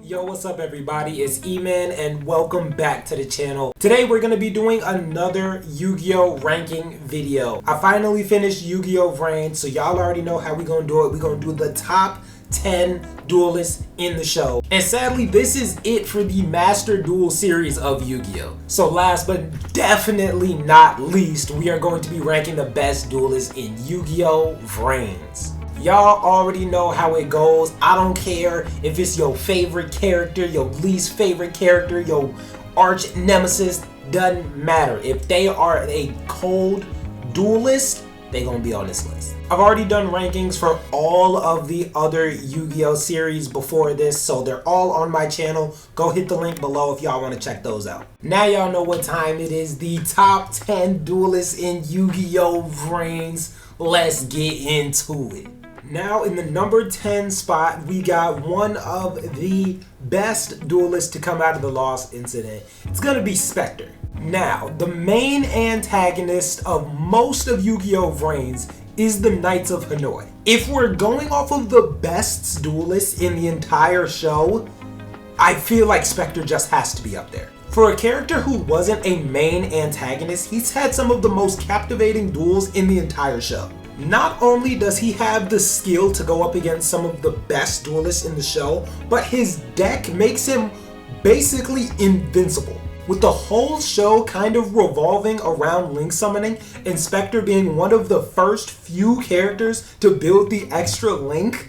Yo, what's up everybody? It's E-Man and welcome back to the channel. Today we're going to be doing another Yu-Gi-Oh! Ranking video. I finally finished Yu-Gi-Oh! Vrains, so y'all already know how we're going to do it. We're going to do the top 10 duelists in the show. And sadly, this is it for the Master Duel series of Yu-Gi-Oh! So last but definitely not least, we are going to be ranking the best duelists in Yu-Gi-Oh! Vrains. Y'all already know how it goes. I don't care if it's your favorite character, your least favorite character, your arch nemesis, doesn't matter. If they are a cold duelist, they're gonna be on this list. I've already done rankings for all of the other Yu-Gi-Oh! Series before this, so they're all on my channel. Go hit the link below if y'all want to check those out. Now y'all know what time it is. The top 10 duelists in Yu-Gi-Oh! Vrains. Let's get into it. Now in the number 10 spot, we got one of the best duelists to come out of the Lost Incident. It's gonna be Spectre. Now, the main antagonist of most of Yu-Gi-Oh! Vrains is the Knights of Hanoi. If we're going off of the best duelists in the entire show, I feel like Spectre just has to be up there. For a character who wasn't a main antagonist, he's had some of the most captivating duels in the entire show. Not only does he have the skill to go up against some of the best duelists in the show, but his deck makes him basically invincible. With the whole show kind of revolving around Link summoning, and Spectre being one of the first few characters to build the extra Link,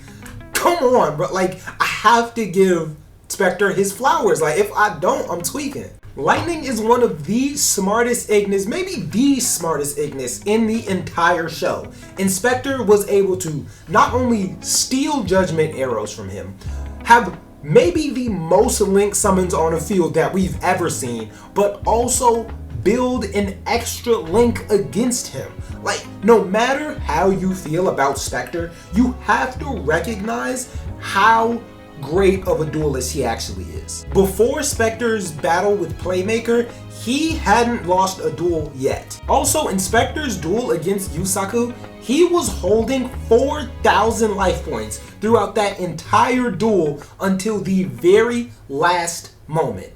come on, bro. Like, I have to give Spectre his flowers. Like, if I don't, I'm tweaking. Lightning is one of the smartest Ignis, maybe the smartest Ignis in the entire show. And Spectre was able to not only steal Judgment Arrows from him, have maybe the most Link summons on a field that we've ever seen, but also build an extra Link against him. Like, no matter how you feel about Spectre, you have to recognize how great of a duelist he actually is. Before Spectre's battle with Playmaker, he hadn't lost a duel yet. Also, in Spectre's duel against Yusaku, he was holding 4,000 life points throughout that entire duel until the very last moment.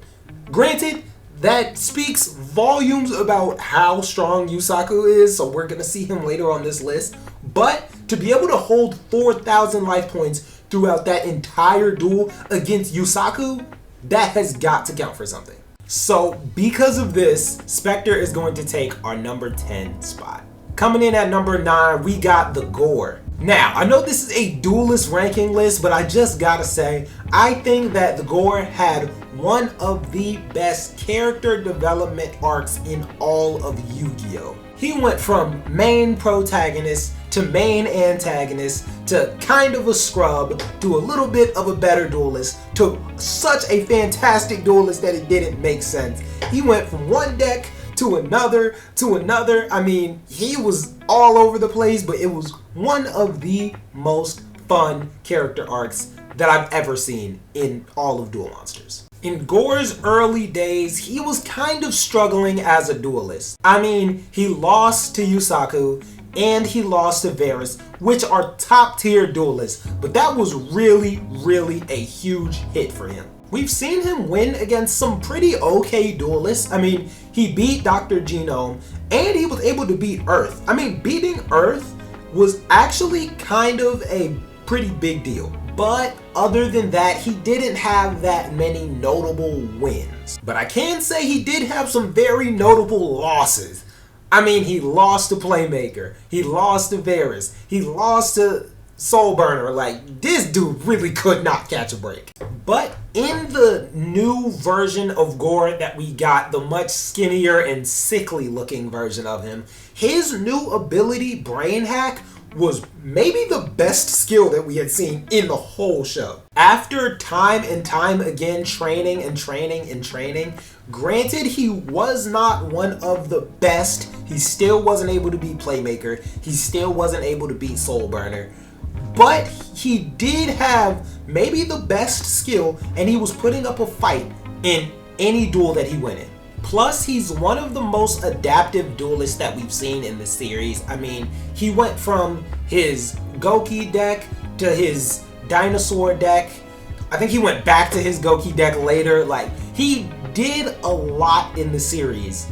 Granted, that speaks volumes about how strong Yusaku is, so we're gonna see him later on this list, but to be able to hold 4,000 life points throughout that entire duel against Yusaku, that has got to count for something. So because of this, Spectre is going to take our number 10 spot. Coming in at number 9, we got the Gore. Now, I know this is a duelist ranking list, but I just gotta say, I think that the Gore had one of the best character development arcs in all of Yu-Gi-Oh! He went from main protagonist to main antagonist to kind of a scrub to a little bit of a better duelist to such a fantastic duelist that it didn't make sense. He went from one deck to another to another. I mean, he was all over the place, but it was one of the most fun character arcs that I've ever seen in all of Duel Monsters. In Gore's early days, he was kind of struggling as a duelist. I mean, he lost to Yusaku and he lost to Vrains, which are top tier duelists, but that was really a huge hit for him. We've seen him win against some pretty okay duelists. I mean, he beat Dr. Genome and he was able to beat Earth. I mean, beating Earth was actually kind of a pretty big deal. But other than that, he didn't have that many notable wins. But I can say he did have some very notable losses. I mean, he lost to Playmaker, he lost to Vrains, he lost to Soul Burner. Like, this dude really could not catch a break. But in the new version of Gore that we got, the much skinnier and sickly looking version of him, his new ability, Brain Hack, was maybe the best skill that we had seen in the whole show. After time and time again training, granted he was not one of the best, he still wasn't able to beat Playmaker, he still wasn't able to beat Soul Burner, but he did have maybe the best skill and he was putting up a fight in any duel that he went in. Plus, he's one of the most adaptive duelists that we've seen in the series. I mean, he went from his Goki deck to his Dinosaur deck. I think he went back to his Goki deck later. Like, he did a lot in the series,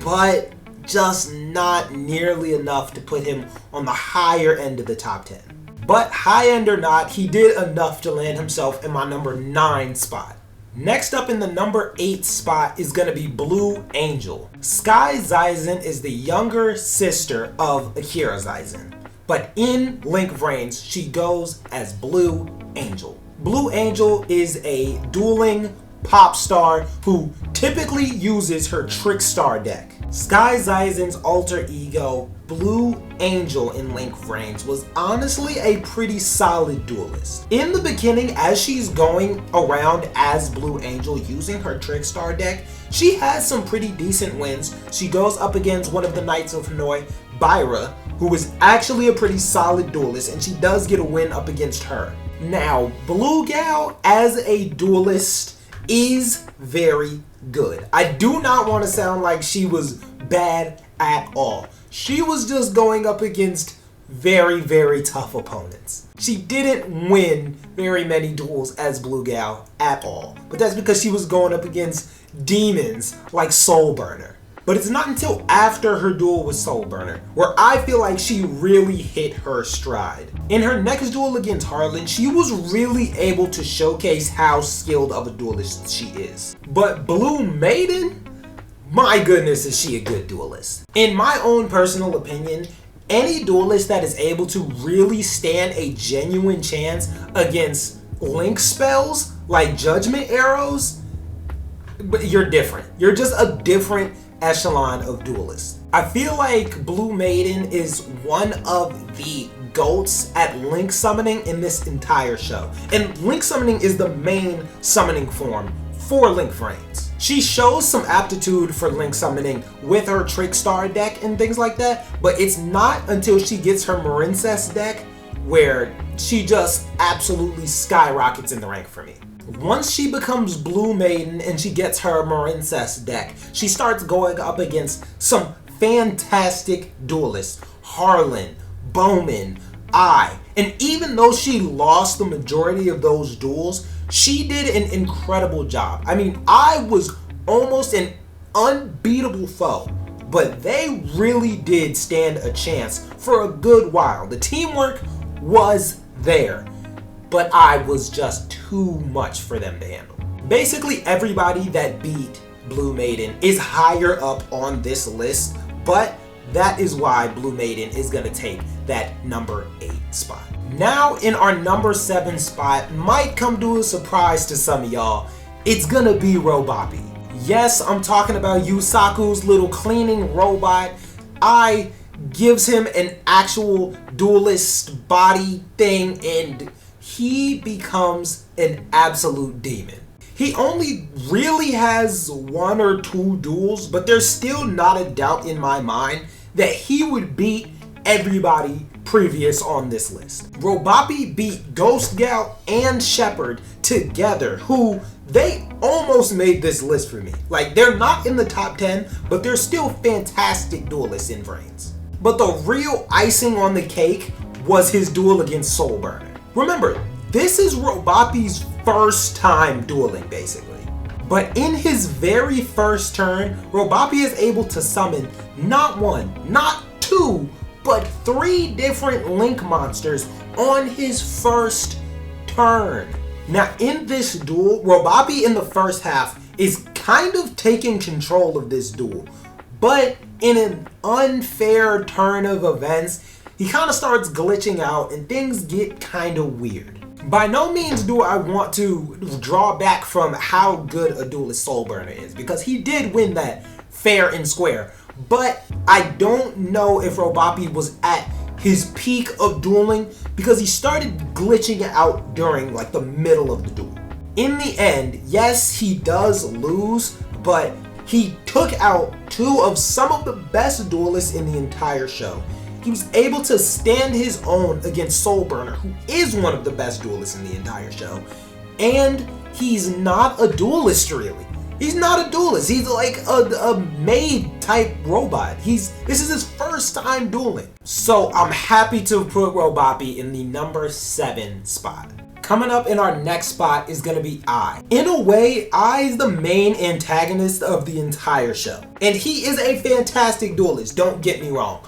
but just not nearly enough to put him on the higher end of the top 10. But high end or not, he did enough to land himself in my number 9 spot. Next up in the number 8 spot is going to be Blue Angel. Sky Zyzen is the younger sister of Akira Zyzen, but in Link Vrains, she goes as Blue Angel. Blue Angel is a dueling pop star who typically uses her Trickstar deck. Sky Zyzen's alter ego, Blue Angel in Link Vrains, was honestly a pretty solid duelist. In the beginning, as she's going around as Blue Angel using her Trickstar deck, she has some pretty decent wins. She goes up against one of the Knights of Hanoi, Byra, who is actually a pretty solid duelist, and she does get a win up against her. Now, Blue Gal as a duelist is very good. I do not want to sound like she was bad at all. She was just going up against very, very tough opponents. She didn't win very many duels as Blue Gal at all, but that's because she was going up against demons like Soul Burner. But it's not until after her duel with Soul Burner where I feel like she really hit her stride. In her next duel against Harlan, she was really able to showcase how skilled of a duelist she is. But Blue Maiden, my goodness, is she a good duelist. In my own personal opinion, any duelist that is able to really stand a genuine chance against Link spells like Judgment Arrows, you're different. You're just a different echelon of duelists. I feel like Blue Maiden is one of the GOATs at Link summoning in this entire show. And Link summoning is the main summoning form for Link Vrains. She shows some aptitude for Link summoning with her Trickstar deck and things like that, but it's not until she gets her Marincess deck where she just absolutely skyrockets in the rank for me. Once she becomes Blue Maiden and she gets her Marincess deck, she starts going up against some fantastic duelists. Harlan, Bowman, and even though she lost the majority of those duels, she did an incredible job. I mean, I was almost an unbeatable foe, but they really did stand a chance for a good while. The teamwork was there, but I was just too much for them to handle. Basically, everybody that beat Blue Maiden is higher up on this list, but that is why Blue Maiden is gonna take that number 8 spot. Now in our number 7 spot, might come to a surprise to some of y'all, it's gonna be Roboppy. Yes, I'm talking about Yusaku's little cleaning robot. Gives him an actual duelist body thing and he becomes an absolute demon. He only really has 1 or 2 duels, but there's still not a doubt in my mind that he would beat everybody previous on this list. Roboppy beat Ghost Gal and Shepard together, who they almost made this list for me. Like, they're not in the top 10, but they're still fantastic duelists in Vrains. But the real icing on the cake was his duel against Soul Burner. Remember, this is Roboppy's first time dueling, basically. But in his very first turn, Roboppy is able to summon not 1, not 2, but 3 different Link monsters on his first turn. Now in this duel, Roboppy in the first half is kind of taking control of this duel, but in an unfair turn of events, he kind of starts glitching out and things get kind of weird. By no means do I want to draw back from how good a duelist Soul Burner is, because he did win that fair and square, but I don't know if Roboppy was at his peak of dueling because he started glitching out during like the middle of the duel. In the end, yes, he does lose, but he took out 2 of some of the best duelists in the entire show. He was able to stand his own against Soul Burner, who is one of the best duelists in the entire show. And he's not a duelist, really. He's not a duelist. He's like a maid type robot. This is his first time dueling. So I'm happy to put Roboppy in the number 7 spot. Coming up in our next spot is gonna be I. In a way, I is the main antagonist of the entire show. And he is a fantastic duelist, don't get me wrong.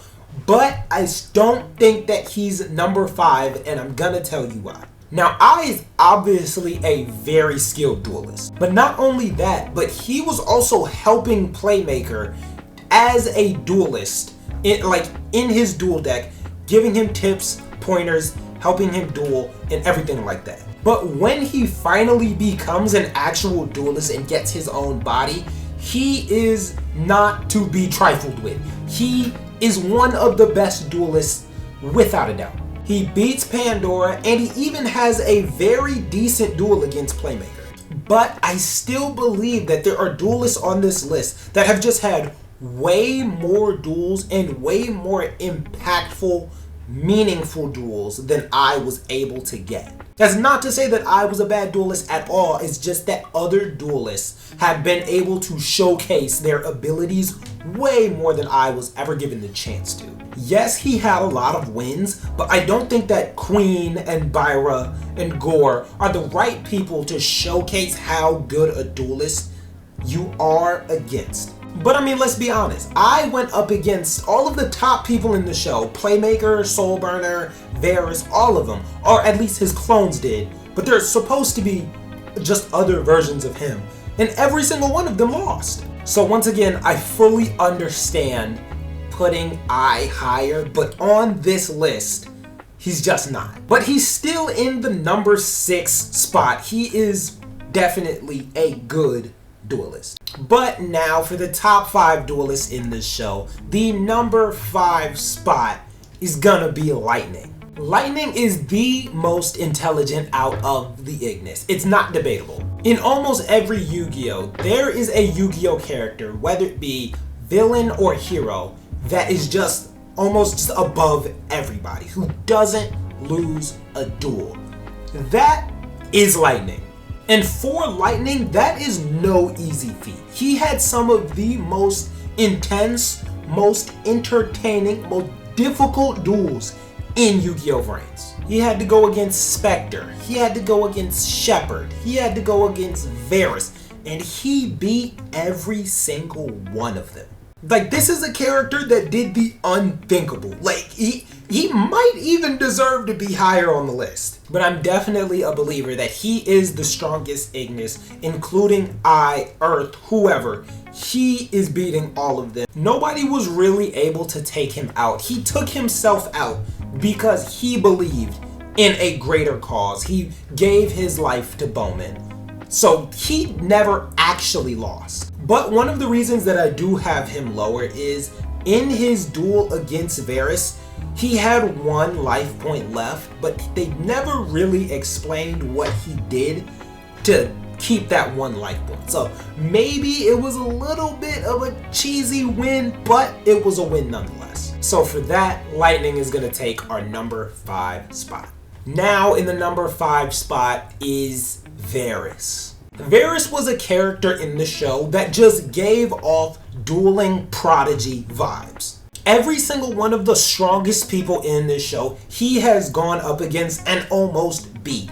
But I don't think that he's number 5, and I'm gonna tell you why. Now, I is obviously a very skilled duelist. But not only that, but he was also helping Playmaker as a duelist, in his duel deck, giving him tips, pointers, helping him duel, and everything like that. But when he finally becomes an actual duelist and gets his own body, he is not to be trifled with. He is one of the best duelists without a doubt. He beats Pandora, and he even has a very decent duel against Playmaker. But I still believe that there are duelists on this list that have just had way more duels and way more impactful, meaningful duels than I was able to get. That's not to say that I was a bad duelist at all, it's just that other duelists have been able to showcase their abilities way more than I was ever given the chance to. Yes, he had a lot of wins, but I don't think that Queen and Byra and Gore are the right people to showcase how good a duelist you are against. But I mean, let's be honest. I went up against all of the top people in the show. Playmaker, Soulburner, Varus, all of them. Or at least his clones did. But there's supposed to be just other versions of him. And every single one of them lost. So once again, I fully understand putting I higher. But on this list, he's just not. But he's still in the number 6 spot. He is definitely a good duelist. But now for the top 5 duelists in this show, the number 5 spot is gonna be Lightning. Lightning is the most intelligent out of the Ignis. It's not debatable. In almost every Yu-Gi-Oh, there is a Yu-Gi-Oh character, whether it be villain or hero, that is just almost above everybody, who doesn't lose a duel. That is Lightning. And for Lightning, that is no easy feat. He had some of the most intense, most entertaining, most difficult duels in Yu-Gi-Oh! Vrains. He had to go against Spectre, he had to go against Shepard, he had to go against Varus, and he beat every single one of them. Like, this is a character that did the unthinkable. Like, he might even deserve to be higher on the list. But I'm definitely a believer that he is the strongest Ignis, including I, Earth, whoever. He is beating all of them. Nobody was really able to take him out. He took himself out because he believed in a greater cause. He gave his life to Bowman. So he never actually lost. But one of the reasons that I do have him lower is in his duel against Varus, he had 1 life point left, but they never really explained what he did to keep that 1 life point. So maybe it was a little bit of a cheesy win, but it was a win nonetheless. So for that, Lightning is going to take our number 5 spot. Now in the number 5 spot is Varus. Varus was a character in the show that just gave off dueling prodigy vibes. Every single one of the strongest people in this show, he has gone up against and almost beat.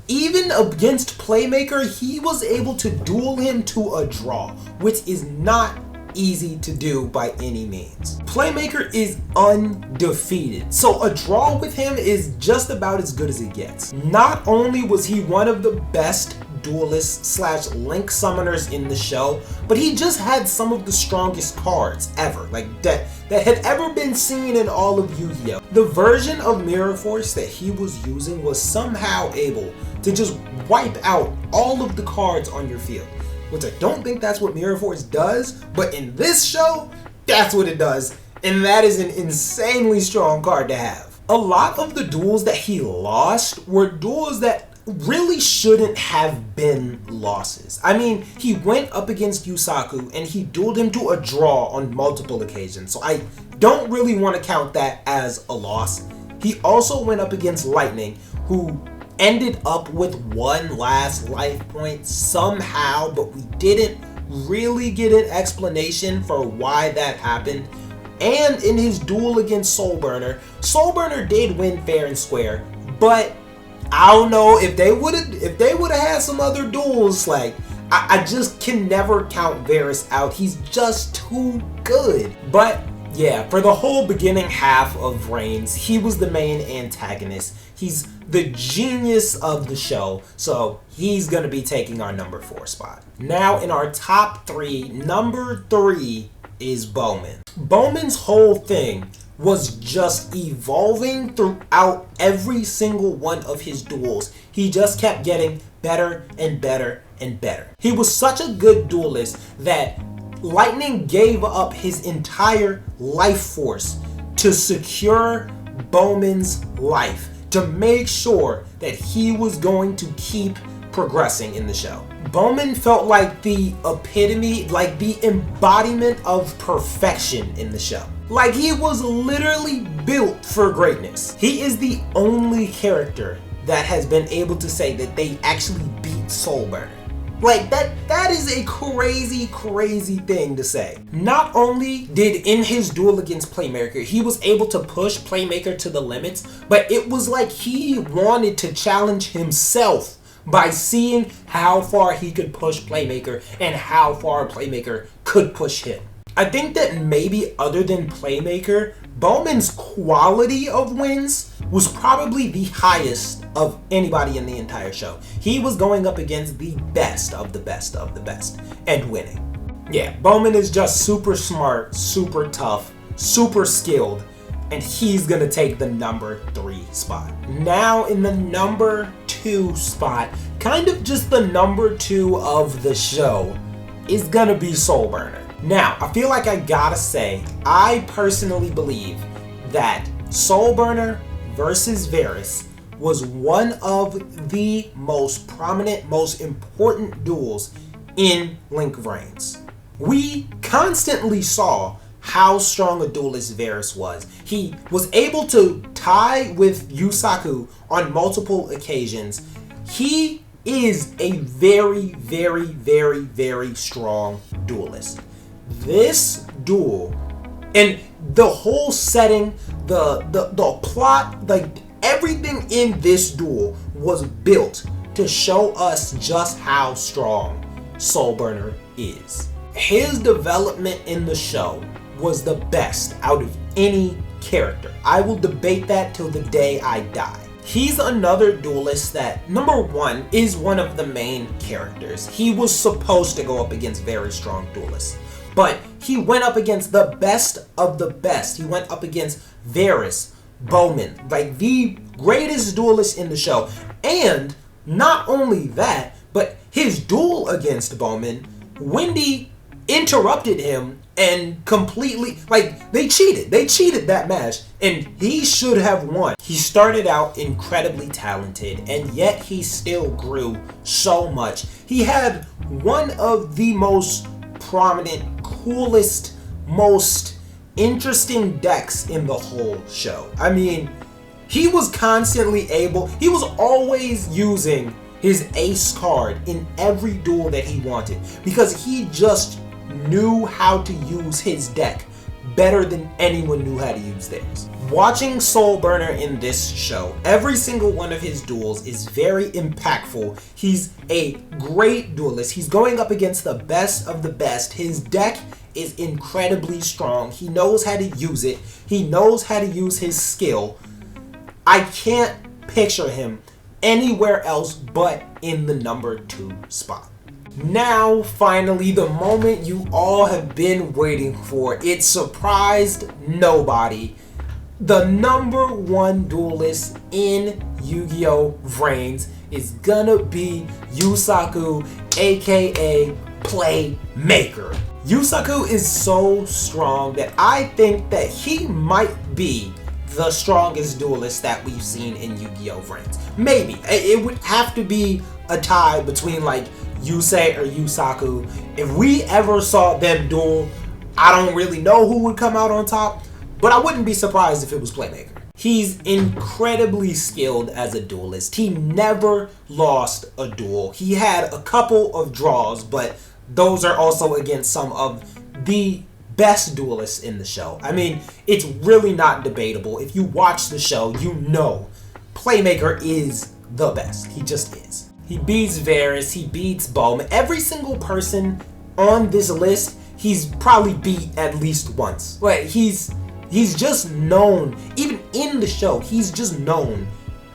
Even against Playmaker, he was able to duel him to a draw, which is not easy to do by any means. Playmaker is undefeated, so a draw with him is just about as good as it gets. Not only was he one of the best duelists slash link summoners in the show, but he just had some of the strongest cards ever, like that had ever been seen in all of Yu-Gi-Oh! The version of Mirror Force that he was using was somehow able to just wipe out all of the cards on your field, which I don't think that's what Mirror Force does, but in this show, that's what it does, and that is an insanely strong card to have. A lot of the duels that he lost were duels that really shouldn't have been losses. I mean, he went up against Yusaku and he dueled him to a draw on multiple occasions, so I don't really want to count that as a loss. He also went up against Lightning, who ended up with 1 last life point somehow, but we didn't really get an explanation for why that happened. And in his duel against Soulburner, Soulburner did win fair and square, but I don't know if they would have had some other duels. Like, I just can never count Varys out. He's just too good. But yeah, for the whole beginning half of Vrains, he was the main antagonist. He's the genius of the show, so he's gonna be taking our number 4 spot. Now in our top 3, number 3 is Bowman. Bowman's whole thing was just evolving throughout every single one of his duels. He just kept getting better and better and better. He was such a good duelist that Lightning gave up his entire life force to secure Bowman's life, to make sure that he was going to keep progressing in the show. Bowman felt like the epitome, like the embodiment of perfection in the show. Like, he was literally built for greatness. He is the only character that has been able to say that they actually beat Soulburner. Like, that is a crazy, crazy thing to say. Not only did in his duel against Playmaker, he was able to push Playmaker to the limits, but it was like he wanted to challenge himself by seeing how far he could push Playmaker and how far Playmaker could push him. I think that maybe other than Playmaker, Bowman's quality of wins was probably the highest of anybody in the entire show. He was going up against the best of the best of the best and winning. Yeah, Bowman is just super smart, super tough, super skilled, and he's gonna take the number 3 spot. Now in the number 2 spot, kind of just the number 2 of the show, is gonna be Soulburner. Now, I feel like I gotta say, I personally believe that Soulburner versus Varys was one of the most prominent, most important duels in Link Vrains. We constantly saw how strong a duelist Varys was. He was able to tie with Yusaku on multiple occasions. He is a very, very, very, very strong duelist. This duel and the whole setting, the plot, like everything in this duel was built to show us just how strong Soulburner is. His development in the show was the best out of any character. I will debate that till the day I die. He's another duelist that, number 1, is one of the main characters. He was supposed to go up against very strong duelists, but he went up against the best of the best. He went up against Varys, Bowman, like the greatest duelist in the show. And not only that, but his duel against Bowman, Wendy interrupted him and completely, like, they cheated that match, and he should have won. He started out incredibly talented, and yet he still grew so much. He had one of the most prominent, coolest, most interesting decks in the whole show. I mean, he was constantly able, he was always using his ace card in every duel that he wanted, because he just knew how to use his deck better than anyone knew how to use theirs. Watching Soulburner in this show, every single one of his duels is very impactful. He's a great duelist. He's going up against the best of the best. His deck is incredibly strong. He knows how to use it. He knows how to use his skill. I can't picture him anywhere else but in the number 2 spot. Now, finally, the moment you all have been waiting for. It surprised nobody. The number 1 duelist in Yu-Gi-Oh! Vrains is gonna be Yusaku, aka Playmaker. Yusaku is so strong that I think that he might be the strongest duelist that we've seen in Yu-Gi-Oh! Vrains. Maybe. It would have to be a tie between like Yusei or Yusaku. If we ever saw them duel, I don't really know who would come out on top, but I wouldn't be surprised if it was Playmaker. He's incredibly skilled as a duelist. He never lost a duel. He had a couple of draws, but those are also against some of the best duelists in the show. I mean, it's really not debatable. If you watch the show, you know Playmaker is the best. He just is. He beats Varys, he beats Bowman. Every single person on this list, he's probably beat at least once. But he's just known, even in the show, he's just known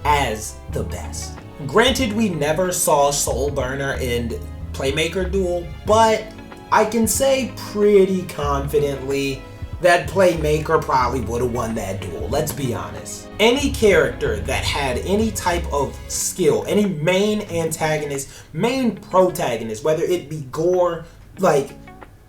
as the best. Granted, we never saw Soulburner and Playmaker duel, but I can say pretty confidently that Playmaker probably would have won that duel, let's be honest. Any character that had any type of skill, any main antagonist, main protagonist, whether it be Gore, like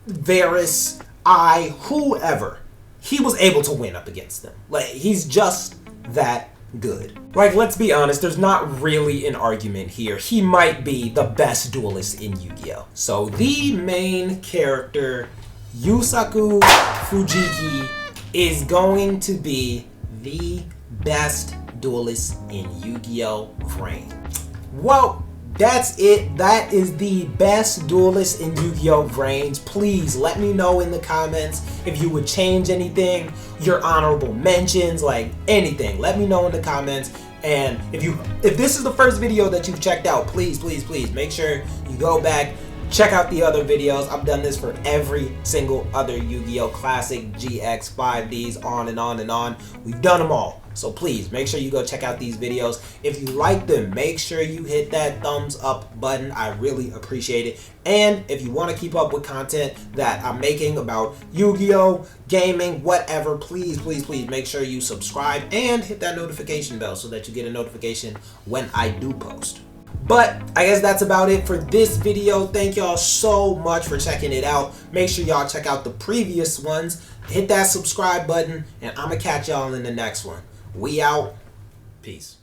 Varys, whoever, he was able to win up against them. Like, he's just that good. Like, let's be honest, there's not really an argument here. He might be the best duelist in Yu-Gi-Oh! So the main character, Yusaku Fujiki, is going to be the best duelist in Yu-Gi-Oh! Vrains. Well, that's it. That is the best duelist in Yu-Gi-Oh! Vrains. Please let me know in the comments if you would change anything, your honorable mentions, like anything. Let me know in the comments. And if this is the first video that you've checked out, please make sure you go back, check out the other videos. I've done this for every single other Yu-Gi-Oh! Classic, GX, 5Ds, on and on and on. We've done them all. So please, make sure you go check out these videos. If you like them, make sure you hit that thumbs up button. I really appreciate it. And if you want to keep up with content that I'm making about Yu-Gi-Oh!, gaming, whatever, please make sure you subscribe and hit that notification bell so that you get a notification when I do post. But I guess that's about it for this video. Thank y'all so much for checking it out. Make sure y'all check out the previous ones. Hit that subscribe button, and I'm going to catch y'all in the next one. We out. Peace.